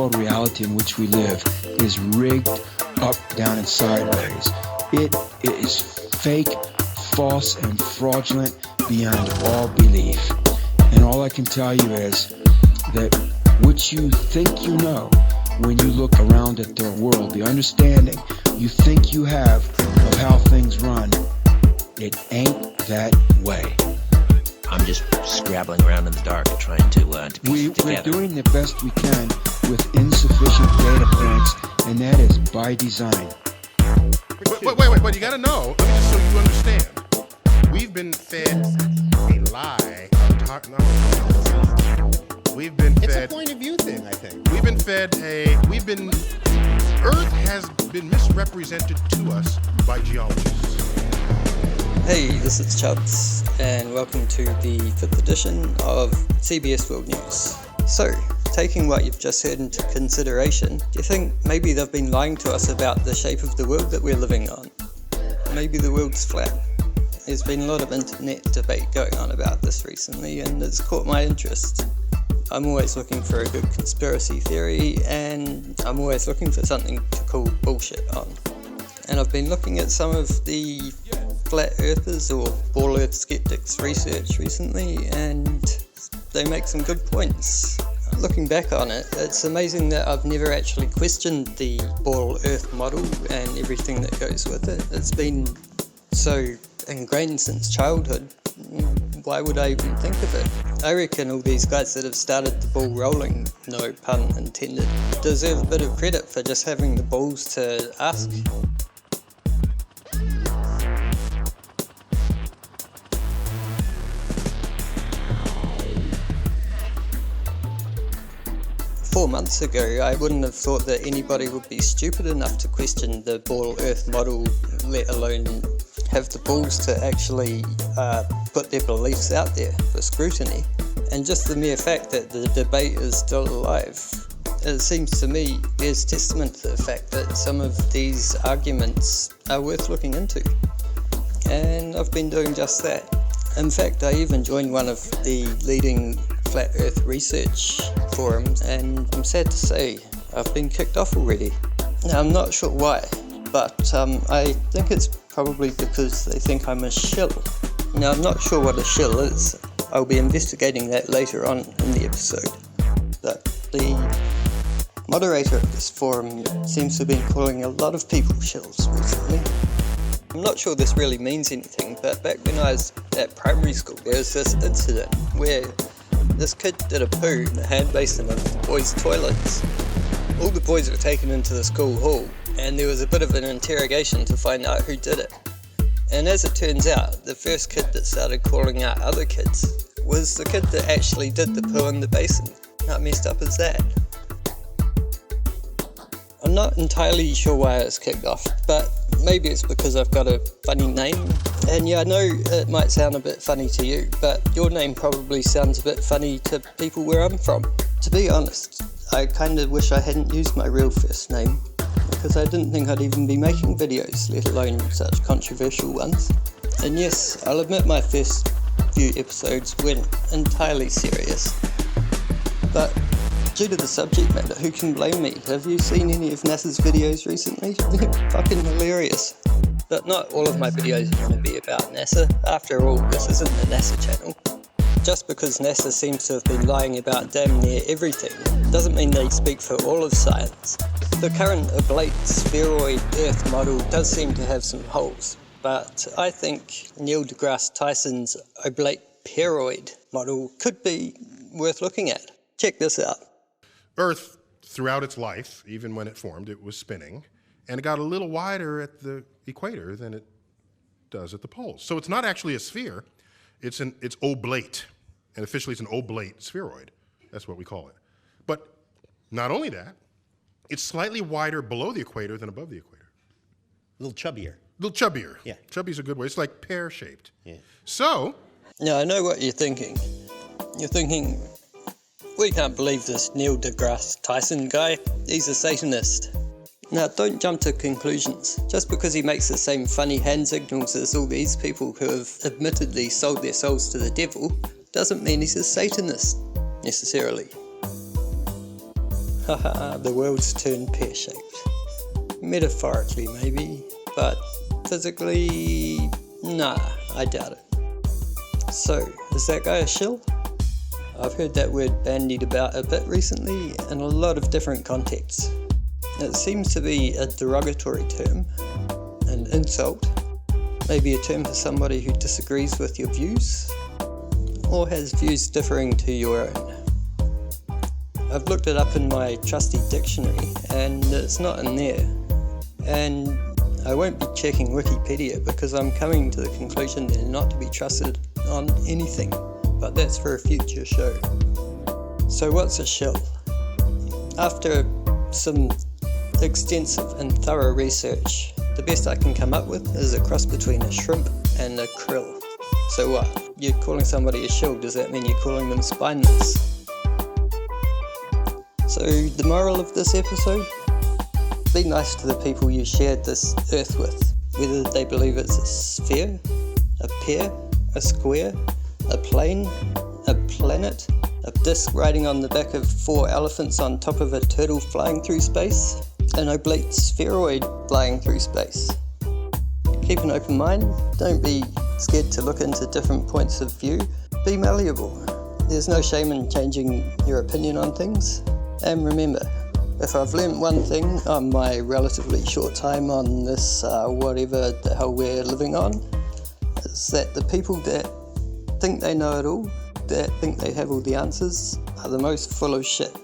so-called reality in which we live is rigged up, down, and sideways. It is fake, false, and fraudulent beyond all belief. And all I can tell you is that what you think you know when you look around at the world, the understanding you think you have of how things run, it ain't that way. I'm just scrabbling around in the dark trying to piece it together. We're doing the best we can with insufficient data points, and that is by design. Wait, you gotta know, just so you understand. We've been fed a lie. We've been fed... It's a point of view thing, I think. Earth has been misrepresented to us by geologists. Hey, this is Chubbs, and welcome to the 5th edition of CBS World News. So, taking what you've just heard into consideration, do you think maybe they've been lying to us about the shape of the world that we're living on? Maybe the world's flat. There's been a lot of internet debate going on about this recently, and it's caught my interest. I'm always looking for a good conspiracy theory, and I'm always looking for something to call bullshit on. And I've been looking at some of the flat earthers or ball earth skeptics research recently, and they make some good points. Looking back on it, it's amazing that I've never actually questioned the ball earth model and everything that goes with it. It's been so ingrained since childhood. Why would I even think of it? I reckon all these guys that have started the ball rolling, no pun intended, deserve a bit of credit for just having the balls to ask. Four months ago, I wouldn't have thought that anybody would be stupid enough to question the ball earth model, let alone have the balls to actually put their beliefs out there for scrutiny. And just the mere fact that the debate is still alive, it seems to me bears testament to the fact that some of these arguments are worth looking into. And I've been doing just that. In fact, I even joined one of the leading flat earth research forums, and I'm sad to say I've been kicked off already. Now, I'm not sure why, but I think it's probably because they think I'm a shill. Now, I'm not sure what a shill is. I'll be investigating that later on in the episode. But the moderator of this forum seems to have been calling a lot of people shills recently. I'm not sure this really means anything, but back when I was at primary school, there was this incident where this kid did a poo in the hand basin of the boys' toilets. All the boys were taken into the school hall, and there was a bit of an interrogation to find out who did it. And as it turns out, the first kid that started calling out other kids was the kid that actually did the poo in the basin. How messed up is that? I'm not entirely sure why I was kicked off, but maybe it's because I've got a funny name. And yeah, I know it might sound a bit funny to you, but your name probably sounds a bit funny to people where I'm from. To be honest, I kind of wish I hadn't used my real first name, because I didn't think I'd even be making videos, let alone such controversial ones. And yes, I'll admit my first few episodes went entirely serious. But due to the subject matter, who can blame me? Have you seen any of NASA's videos recently? They're fucking hilarious. But not all of my videos are going to be about NASA. After all, this isn't the NASA channel. Just because NASA seems to have been lying about damn near everything doesn't mean they speak for all of science. The current oblate spheroid Earth model does seem to have some holes, but I think Neil deGrasse Tyson's oblate peroid model could be worth looking at. Check this out. Earth, throughout its life, even when it formed, it was spinning, and it got a little wider at the equator than it does at the poles. So it's not actually a sphere, it's oblate, and officially it's an oblate spheroid. That's what we call it. But not only that, it's slightly wider below the equator than above the equator. A little chubbier. A little chubbier. Yeah. Chubby's a good way. It's like pear-shaped. Yeah. So... Now, I know what you're thinking. You're thinking, we can't believe this Neil deGrasse Tyson guy. He's a Satanist. Now, don't jump to conclusions. Just because he makes the same funny hand signals as all these people who have admittedly sold their souls to the devil doesn't mean he's a Satanist, necessarily. Haha, the world's turned pear-shaped. Metaphorically maybe, but physically, nah, I doubt it. So, is that guy a shill? I've heard that word bandied about a bit recently in a lot of different contexts. It seems to be a derogatory term, an insult, maybe a term for somebody who disagrees with your views, or has views differing to your own. I've looked it up in my trusty dictionary and it's not in there. And I won't be checking Wikipedia because I'm coming to the conclusion they're not to be trusted on anything, but that's for a future show. So what's a shill? After some extensive and thorough research, the best I can come up with is a cross between a shrimp and a krill. So what? You're calling somebody a shill, does that mean you're calling them spineless? So the moral of this episode? Be nice to the people you shared this earth with, whether they believe it's a sphere, a pear, a square, a plane, a planet, a disc riding on the back of 4 elephants on top of a turtle flying through space, an oblate spheroid flying through space. Keep an open mind, don't be scared to look into different points of view, be malleable. There's no shame in changing your opinion on things, and remember, if I've learnt one thing on my relatively short time on this whatever the hell we're living on, is that the people that think they know it all, that think they have all the answers, are the most full of shit.